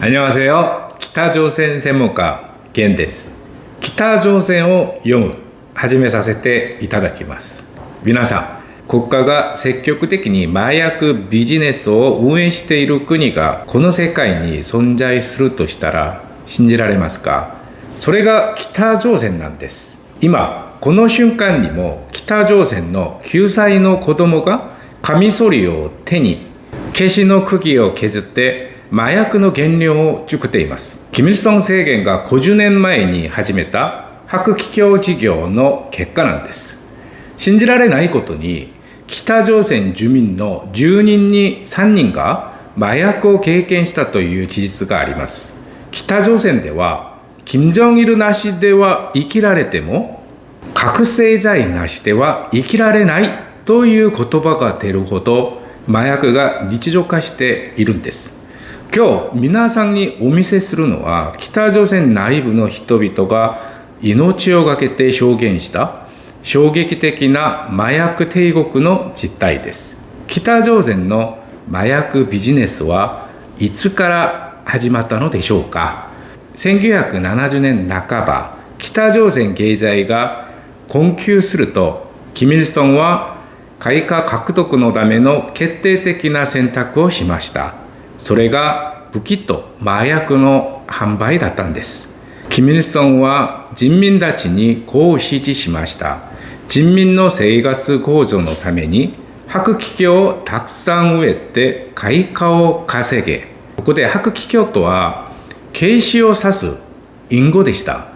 안녕하세요. 北朝鮮専門家玄です。北朝鮮を読む始めさせていただきます。皆さん、国家が積極的に麻薬ビジネスを運営している国がこの世界に存在するとしたら信じられますか？それが北朝鮮なんです。今この瞬間にも北朝鮮の9歳の子供がカミソリを手に消しの釘を削って麻薬の原料を作っています。キム・イルソン政権が50年前に始めた白気境事業の結果なんです。信じられないことに、北朝鮮住民の10人に3人が麻薬を経験したという事実があります。北朝鮮では、金正日なしでは生きられても、覚醒剤なしでは生きられないという言葉が出るほど麻薬が日常化しているんです。今日皆さんにお見せするのは北朝鮮内部の人々が命を懸けて証言した衝撃的な麻薬帝国の実態です。北朝鮮の麻薬ビジネスはいつから始まったのでしょうか。1970年半ば、北朝鮮経済が困窮すると、キム・イルソンは外貨獲得のための決定的な選択をしました。それが武器と麻薬の販売だったんです。キム・イルソンは人民たちにこう指示しました。人民の生活向上のために白気境をたくさん植えて外貨を稼げ。ここで白気境とはケイシを指す隠語でした。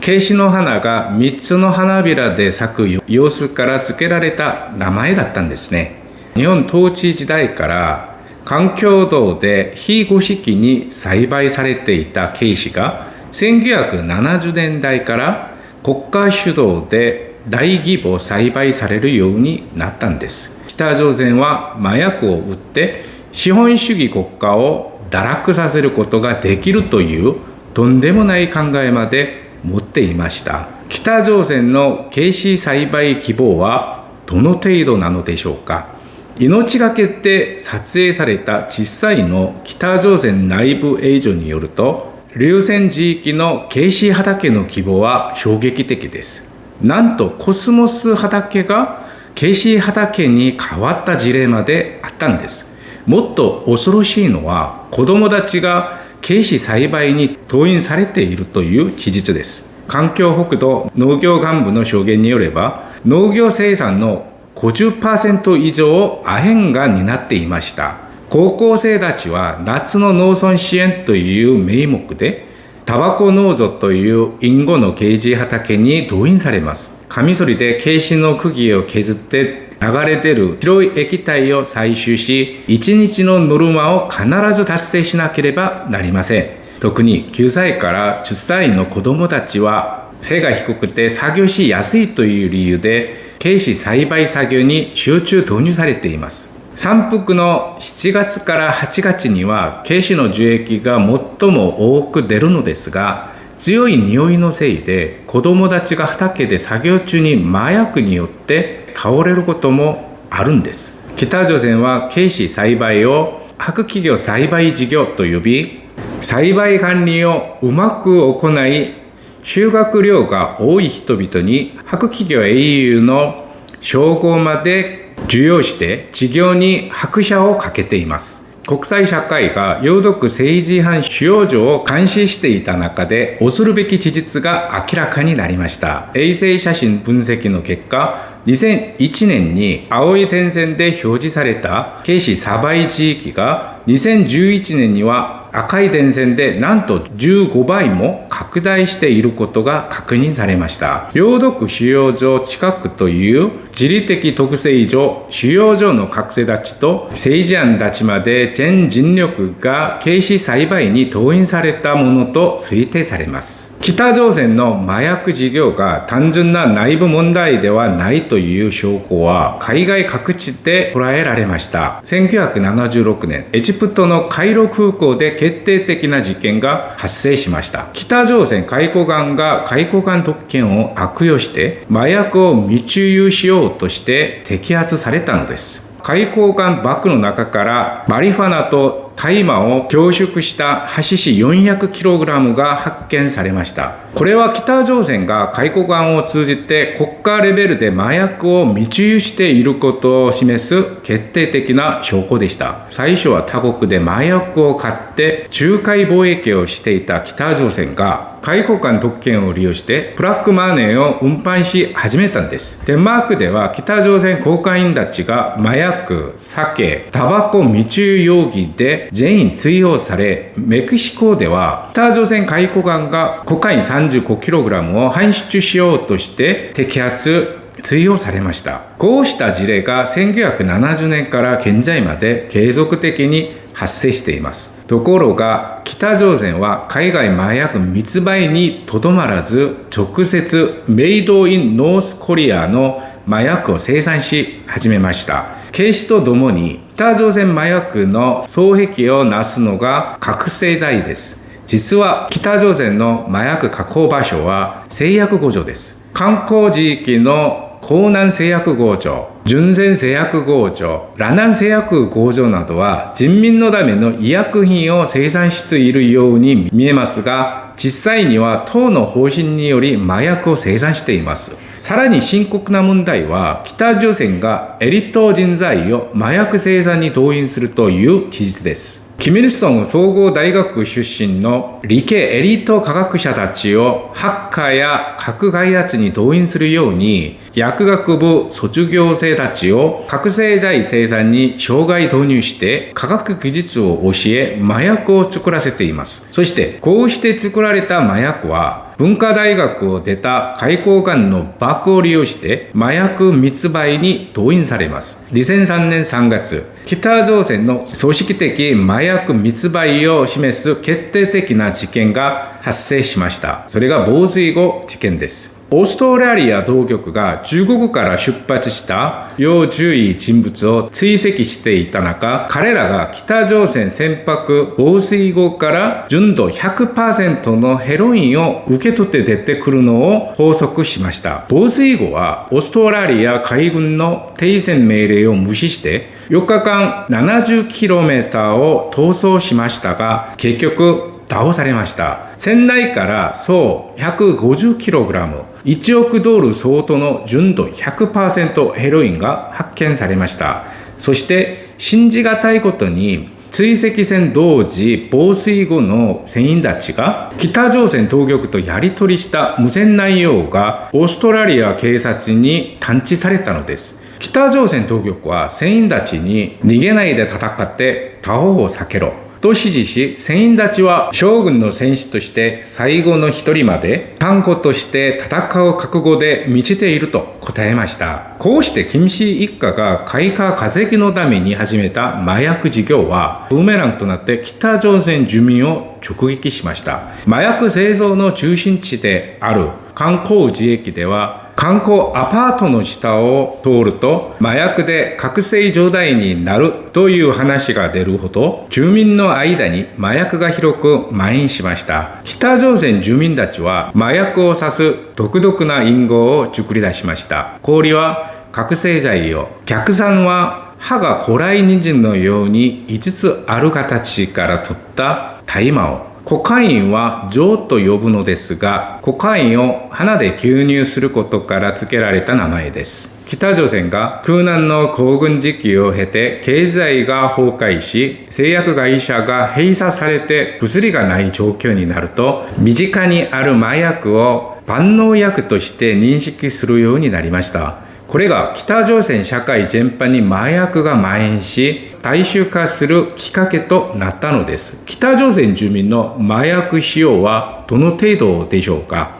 ケイシの花が3つの花びらで咲く様子から付けられた名前だったんですね。日本統治時代から環境道で非公式に栽培されていたケイシが1970年代から国家主導で大規模栽培されるようになったんです。北朝鮮は麻薬を売って資本主義国家を堕落させることができるというとんでもない考えまで持っていました。北朝鮮のケイシ栽培規模はどの程度なのでしょうか。命がけで撮影された実際の北朝鮮内部映像によると、龍泉地域のケイシ畑の規模は衝撃的です。なんとコスモス畑がケイシ畑に変わった事例まであったんです。もっと恐ろしいのは、子供たちがケイシ栽培に動員されているという事実です。環境北道農業幹部の証言によれば、農業生産の50% 以上をアヘンが担っていました。高校生たちは夏の農村支援という名目でタバコ農場という隠語のケイシ畑に動員されます。カミソリでケイシの釘を削って流れ出る白い液体を採取し、1日のノルマを必ず達成しなければなりません。特に9歳から10歳の子供たちは背が低くて作業しやすいという理由でケイシ栽培作業に集中投入されています。山腹の7月から8月にはケイシの樹液が最も多く出るのですが、強い匂いのせいで子供たちが畑で作業中に麻薬によって倒れることもあるんです。北朝鮮はケイシ栽培を白企業栽培事業と呼び、栽培管理をうまく行い、収穫量が多い人々に白企業英雄の称号まで授与して事業に拍車をかけています。国際社会が有毒政治違反使用状を監視していた中で恐るべき事実が明らかになりました。衛星写真分析の結果、2001年に青い点線で表示されたケイシ栽培地域が2011年には赤い点線でなんと15倍も拡大していることが確認されました。有毒使用状近くという地理的特性上、使用状の学生たちと政治家たちまで全人力がケイシ栽培に動員されたものと推定されます。北朝鮮の麻薬事業が単純な内部問題ではないという証拠は海外各地で捉えられました。1976年、エジプトのカイロ空港で決定的な事件が発生しました。北朝鮮海溝岸が海溝岸特権を悪用して麻薬を密輸しようとして摘発されたのです。海溝岸バッグの中からマリファナと大麻を凝縮したハシシ 400kg が発見されました。これは北朝鮮が外交官を通じて国家レベルで麻薬を密輸していることを示す決定的な証拠でした。最初は他国で麻薬を買って仲介貿易をしていた北朝鮮が外交官特権を利用してブラックマネーを運搬し始めたんです。デンマークでは北朝鮮公館員たちが麻薬、酒、タバコ密輸容疑で全員追放され、メキシコでは北朝鮮外交官がコカイン 35kg を搬出しようとして摘発、追放されました。こうした事例が1970年から現在まで継続的に発生しています。ところが北朝鮮は海外麻薬密売にとどまらず、直接メイドインノースコリアの麻薬を生産し始めました。警視とともに北朝鮮麻薬の双璧をなすのが覚醒剤です。実は北朝鮮の麻薬加工場所は製薬工場です。観光地域の江南製薬工場、純然製薬工場、ラナン製薬工場などは人民のための医薬品を生産しているように見えますが、実際には党の方針により麻薬を生産しています。さらに深刻な問題は、北朝鮮がエリート人材を麻薬生産に動員するという事実です。キミルソン総合大学出身の理系エリート科学者たちをハッカーや核開発に動員するように、薬学部卒業生たちを覚醒剤生産に生涯導入して科学技術を教え、麻薬を作らせています。そしてこうして作られた麻薬は文化大学を出た外交官のバックを利用して麻薬密売に動員されます。2003年3月、北朝鮮の組織的麻薬密売を示す決定的な事件が発生しました。それが防水後事件です。オーストラリア当局が中国から出発した要注意人物を追跡していた中、彼らが北朝鮮船舶防水後から純度 100% のヘロインを受け取って出てくるのを拘束しました。防水後はオーストラリア海軍の停戦命令を無視して4日間 70km を逃走しましたが、結局倒されました。船内から総 150kg、1億ドル相当の純度 100% ヘロインが発見されました。そして信じがたいことに、追跡船同時防水後の船員たちが北朝鮮当局とやり取りした無線内容がオーストラリア警察に探知されたのです。北朝鮮当局は船員たちに逃げないで戦って他方を避けろと指示し、船員たちは将軍の戦士として最後の一人まで断固として戦う覚悟で満ちていると答えました。こうして金氏一家が開花稼ぎのために始めた麻薬事業はブーメランとなって北朝鮮住民を直撃しました。麻薬製造の中心地である観光自駅では、観光アパートの下を通ると麻薬で覚醒状態になるという話が出るほど、住民の間に麻薬が広く蔓延しました。北朝鮮住民たちは麻薬を指す独特な隠語を作り出しました。氷は覚醒剤を、逆算は歯が古来人参のように5つある形から取った大麻を、コカインは錠と呼ぶのですが、コカインを鼻で吸入することから付けられた名前です。北朝鮮が空難の黄金時期を経て経済が崩壊し、製薬会社が閉鎖されて薬がない状況になると、身近にある麻薬を万能薬として認識するようになりました。これが北朝鮮社会全般に麻薬が蔓延し、大衆化するきっかけとなったのです。北朝鮮住民の麻薬使用はどの程度でしょうか。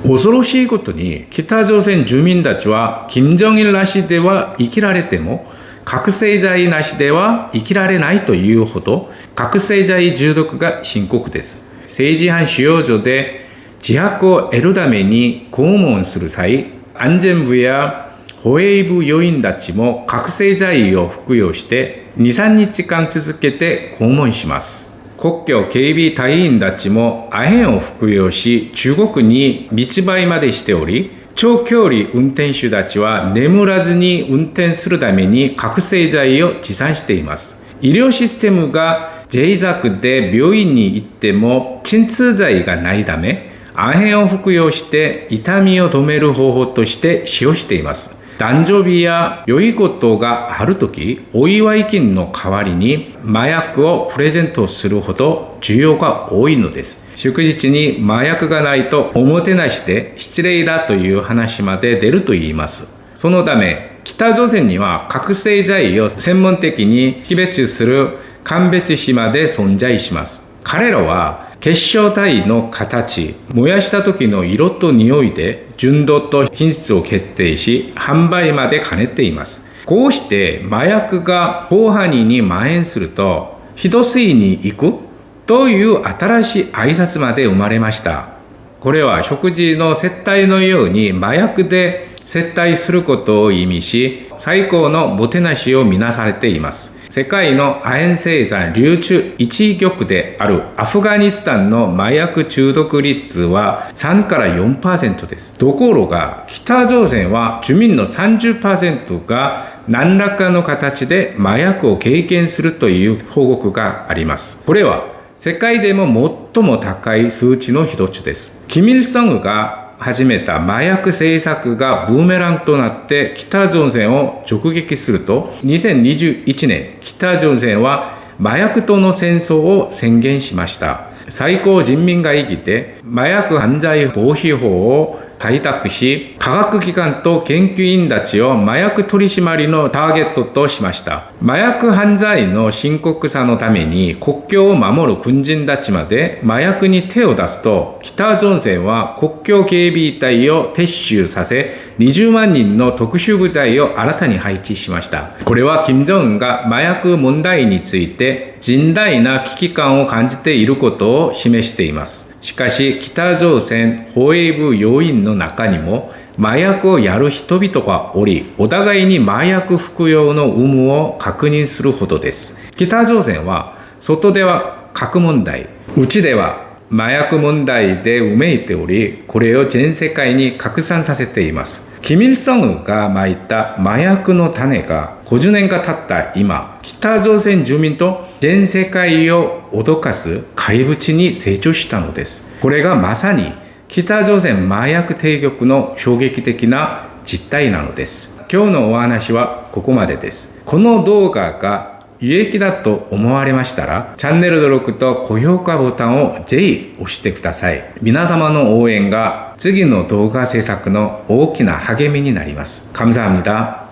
恐ろしいことに、北朝鮮住民たちは金正日なしでは生きられても、覚醒剤なしでは生きられないというほど、覚醒剤中毒が深刻です。政治犯収容所で自白を得るために拷問する際、安全部や保衛部要員たちも覚醒剤を服用して2、3日間続けて拷問します。国境警備隊員たちもアヘンを服用し、中国に密売までしており、長距離運転手たちは眠らずに運転するために覚醒剤を持参しています。医療システムが脆弱で病院に行っても鎮痛剤がないため、アヘンを服用して痛みを止める方法として使用しています。誕生日や良いことがあるとき、お祝い金の代わりに麻薬をプレゼントするほど需要が多いのです。祝日に麻薬がないとおもてなしで失礼だという話まで出ると言います。そのため、北朝鮮には覚醒剤を専門的に識別する鑑別士まで存在します。彼らは結晶体の形、燃やした時の色と匂いで純度と品質を決定し、販売まで兼ねています。こうして麻薬が広範囲に蔓延すると、人吸いに行くという新しい挨拶まで生まれました。これは食事の接待のように麻薬で接待することを意味し、最高のもてなしをみなされています。世界の亜鉛生産流通一極であるアフガニスタンの麻薬中毒率は3から 4% です。ところが、北朝鮮は住民の 30% が何らかの形で麻薬を経験するという報告があります。これは世界でも最も高い数値の一つです。キム・イルソンが始めた麻薬政策がブーメランとなって北朝鮮を直撃すると、2021年、北朝鮮は麻薬との戦争を宣言しました。最高人民会議で麻薬犯罪防止法を採択し、科学機関と研究員たちを麻薬取り締まりのターゲットとしました。麻薬犯罪の深刻さのために国境を守る軍人たちまで麻薬に手を出すと、北朝鮮は国境警備隊を撤収させ、20万人の特殊部隊を新たに配置しました。これは金正恩が麻薬問題について甚大な危機感を感じていることを示しています。しかし、北朝鮮保衛部要員の中にも麻薬をやる人々がおり、お互いに麻薬服用の有無を確認するほどです。北朝鮮は外では核問題、内では麻薬問題でうめいており、これを全世界に拡散させています。キム・イルソンがまいた麻薬の種が50年が経った今、北朝鮮住民と全世界を脅かす怪物に成長したのです。これがまさに北朝鮮麻薬帝国の衝撃的な実態なのです。今日のお話はここまでです。この動画が有益だと思われましたら、チャンネル登録と高評価ボタンをぜひ押してください。皆様の応援が次の動画制作の大きな励みになります。감사합니다。